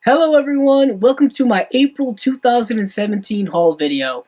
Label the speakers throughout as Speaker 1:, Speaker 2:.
Speaker 1: Hello everyone, welcome to my April 2017 haul video.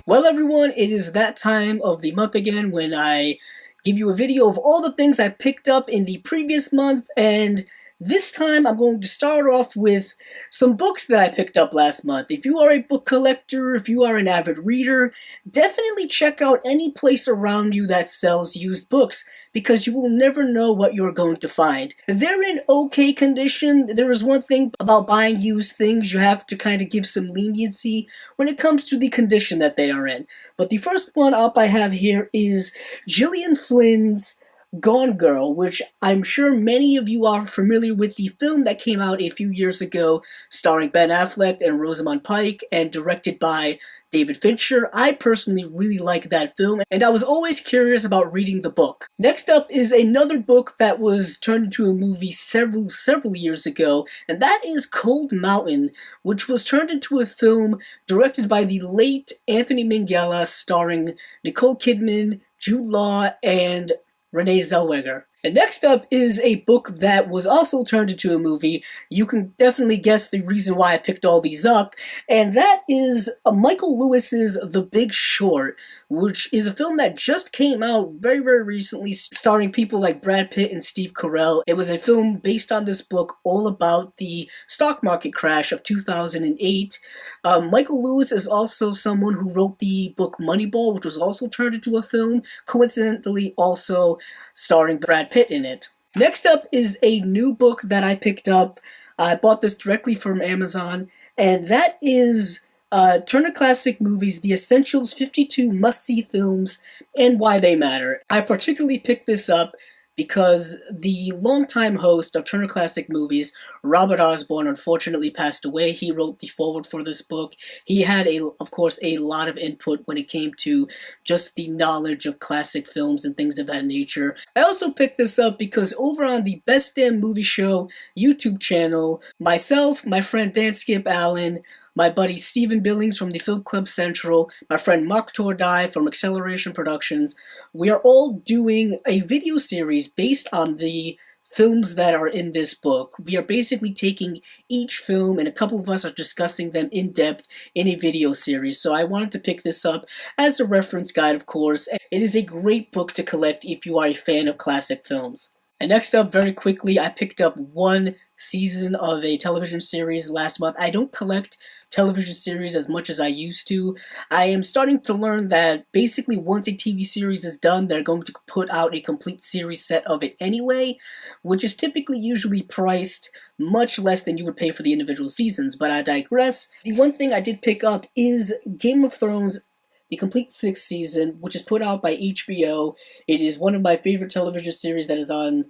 Speaker 1: Well everyone, it is that time of the month again when I give you a video of all the things I picked up in the previous month, and this time I'm going to start off with some books that I picked up last month. If you are a book collector, if you are an avid reader, definitely check out any place around you that sells used books, because you will never know what you're going to find. They're in okay condition. There is one thing about buying used things, you have to kind of give some leniency when it comes to the condition that they are in. But the first one up I have here is Gillian Flynn's Gone Girl, which I'm sure many of you are familiar with, the film that came out a few years ago starring Ben Affleck and Rosamund Pike and directed by David Fincher. I personally really like that film, and I was always curious about reading the book. Next up is another book that was turned into a movie several years ago, and that is Cold Mountain, which was turned into a film directed by the late Anthony Minghella, starring Nicole Kidman, Jude Law, and Renee Zellweger. And next up is a book that was also turned into a movie. You can definitely guess the reason why I picked all these up, and that is Michael Lewis's The Big Short, which is a film that just came out very recently, starring people like Brad Pitt and Steve Carell. It was a film based on this book all about the stock market crash of 2008. Michael Lewis is also someone who wrote the book Moneyball, which was also turned into a film, coincidentally also starring Brad Pitt in it. Next up is a new book that I picked up. I bought this directly from Amazon, and that is Turner Classic Movies, The Essentials 52 Must-See Films and Why They Matter. I particularly picked this up because the longtime host of Turner Classic Movies, Robert Osborne, unfortunately passed away. He wrote the foreword for this book. He had, of course, a lot of input when it came to just the knowledge of classic films and things of that nature. I also picked this up because over on the Best Damn Movie Show YouTube channel, myself, my friend Dan Skip Allen, my buddy Stephen Billings from the Film Club Central, my friend Mark Tordai from Acceleration Productions, we are all doing a video series based on the films that are in this book. We are basically taking each film, and a couple of us are discussing them in depth in a video series. So I wanted to pick this up as a reference guide, of course. It is a great book to collect if you are a fan of classic films. And next up, very quickly, I picked up one season of a television series last month. I don't collect television series as much as I used to. I am starting to learn that basically once a TV series is done, they're going to put out a complete series set of it anyway, which is typically usually priced much less than you would pay for the individual seasons, but I digress. The one thing I did pick up is Game of Thrones, the complete 6th season, which is put out by HBO. It is one of my favorite television series that is on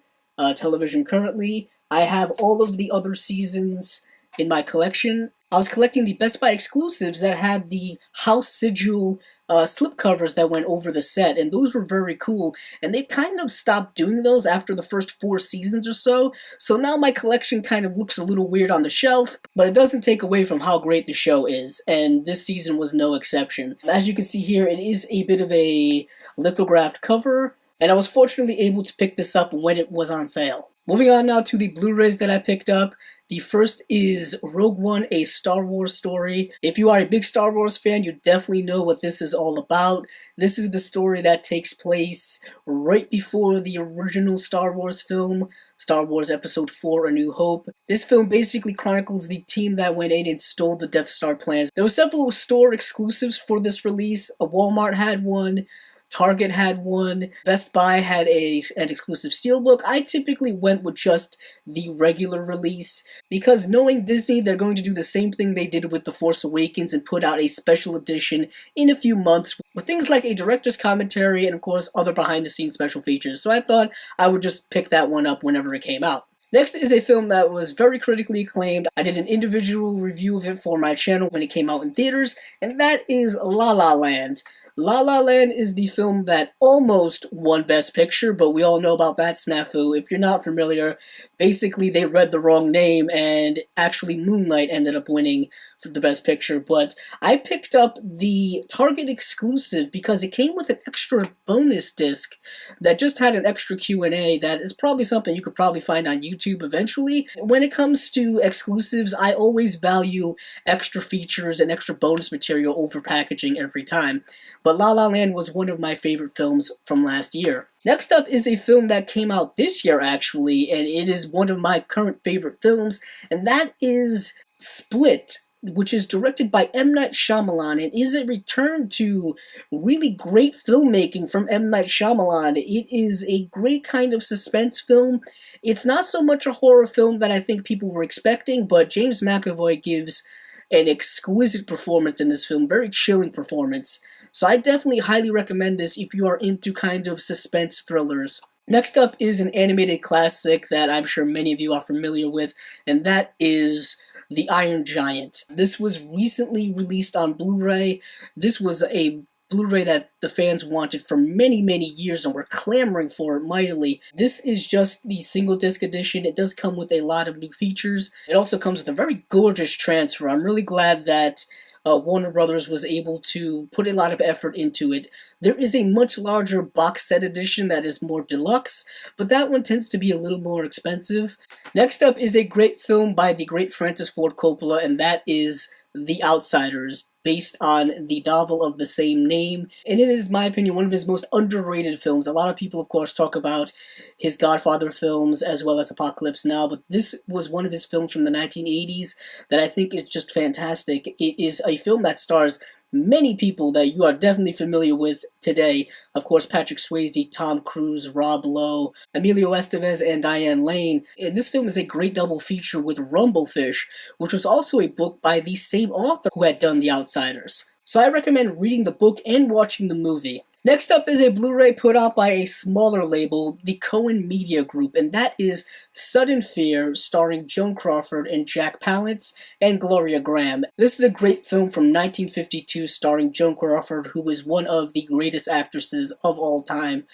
Speaker 1: television currently. I have all of the other seasons in my collection. I was collecting the Best Buy exclusives that had the house sigil slipcovers that went over the set, and those were very cool, and they kind of stopped doing those after the first 4 seasons or so, so now my collection kind of looks a little weird on the shelf, but it doesn't take away from how great the show is, and this season was no exception. As you can see here, it is a bit of a lithographed cover, and I was fortunately able to pick this up when it was on sale. Moving on now to the Blu-rays that I picked up. The first is Rogue One, a Star Wars story. If you are a big Star Wars fan, you definitely know what this is all about. This is the story that takes place right before the original Star Wars film, Star Wars Episode 4, A New Hope. This film basically chronicles the team that went in and stole the Death Star plans. There were several store exclusives for this release. Walmart had one, Target had one, Best Buy had an exclusive steelbook. I typically went with just the regular release, because knowing Disney, they're going to do the same thing they did with The Force Awakens and put out a special edition in a few months with things like a director's commentary and of course other behind the scenes special features. So I thought I would just pick that one up whenever it came out. Next is a film that was very critically acclaimed. I did an individual review of it for my channel when it came out in theaters, and that is La La Land. La La Land is the film that almost won Best Picture, but we all know about that snafu. If you're not familiar, basically they read the wrong name, and actually Moonlight ended up winning for the Best Picture, but I picked up the Target exclusive because it came with an extra bonus disc that just had an extra Q&A that is probably something you could probably find on YouTube eventually. When it comes to exclusives, I always value extra features and extra bonus material over packaging every time, but La La Land was one of my favorite films from last year. Next up is a film that came out this year, actually, and it is one of my current favorite films, and that is Split, which is directed by M. Night Shyamalan, and is a return to really great filmmaking from M. Night Shyamalan. It is a great kind of suspense film. It's not so much a horror film that I think people were expecting, but James McAvoy gives an exquisite performance in this film, very chilling performance. So I definitely highly recommend this if you are into kind of suspense thrillers. Next up is an animated classic that I'm sure many of you are familiar with, and that is The Iron Giant. This was recently released on Blu-ray. This was a Blu-ray that the fans wanted for many, many years and were clamoring for it mightily. This is just the single disc edition. It does come with a lot of new features. It also comes with a very gorgeous transfer. I'm really glad that Warner Brothers was able to put a lot of effort into it. There is a much larger box set edition that is more deluxe, but that one tends to be a little more expensive. Next up is a great film by the great Francis Ford Coppola, and that is The Outsiders, based on the novel of the same name. And it is, in my opinion, one of his most underrated films. A lot of people, of course, talk about his Godfather films as well as Apocalypse Now, but this was one of his films from the 1980s that I think is just fantastic. It is a film that stars many people that you are definitely familiar with today. Of course, Patrick Swayze, Tom Cruise, Rob Lowe, Emilio Estevez, and Diane Lane. And this film is a great double feature with Rumblefish, which was also a book by the same author who had done The Outsiders. So I recommend reading the book and watching the movie. Next up is a Blu-ray put out by a smaller label, the Cohen Media Group, and that is Sudden Fear, starring Joan Crawford and Jack Palance and Gloria Graham. This is a great film from 1952 starring Joan Crawford, who is one of the greatest actresses of all time.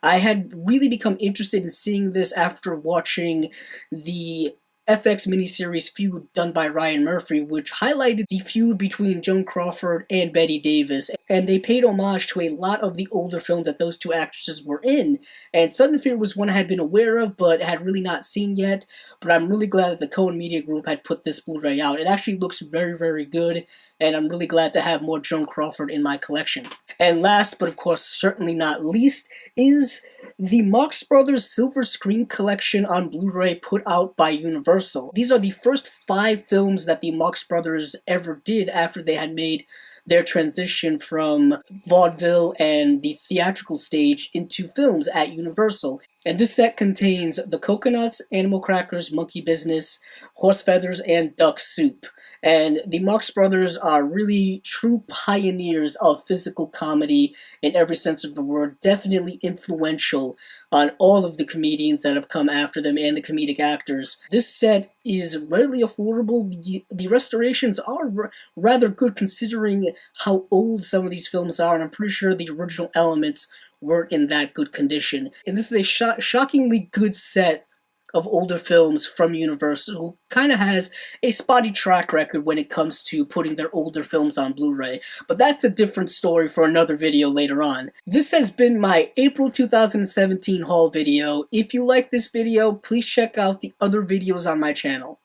Speaker 1: I had really become interested in seeing this after watching the FX miniseries Feud done by Ryan Murphy, which highlighted the feud between Joan Crawford and Bette Davis, and they paid homage to a lot of the older films that those two actresses were in, and Sudden Fear was one I had been aware of but had really not seen yet, but I'm really glad that the Cohen Media Group had put this Blu-ray out. It actually looks very, very good, and I'm really glad to have more Joan Crawford in my collection. And last, but of course certainly not least, is the Marx Brothers Silver Screen Collection on Blu-ray put out by Universal. These are the first 5 films that the Marx Brothers ever did after they had made their transition from vaudeville and the theatrical stage into films at Universal. And this set contains The Coconuts, Animal Crackers, Monkey Business, Horse Feathers, and Duck Soup. And the Marx Brothers are really true pioneers of physical comedy in every sense of the word, definitely influential on all of the comedians that have come after them and the comedic actors. This set is readily affordable. The restorations are rather good considering how old some of these films are, and I'm pretty sure the original elements weren't in that good condition. And this is a shockingly good set of older films from Universal, who kind of has a spotty track record when it comes to putting their older films on Blu-ray. But that's a different story for another video later on. This has been my April 2017 haul video. If you like this video, please check out the other videos on my channel.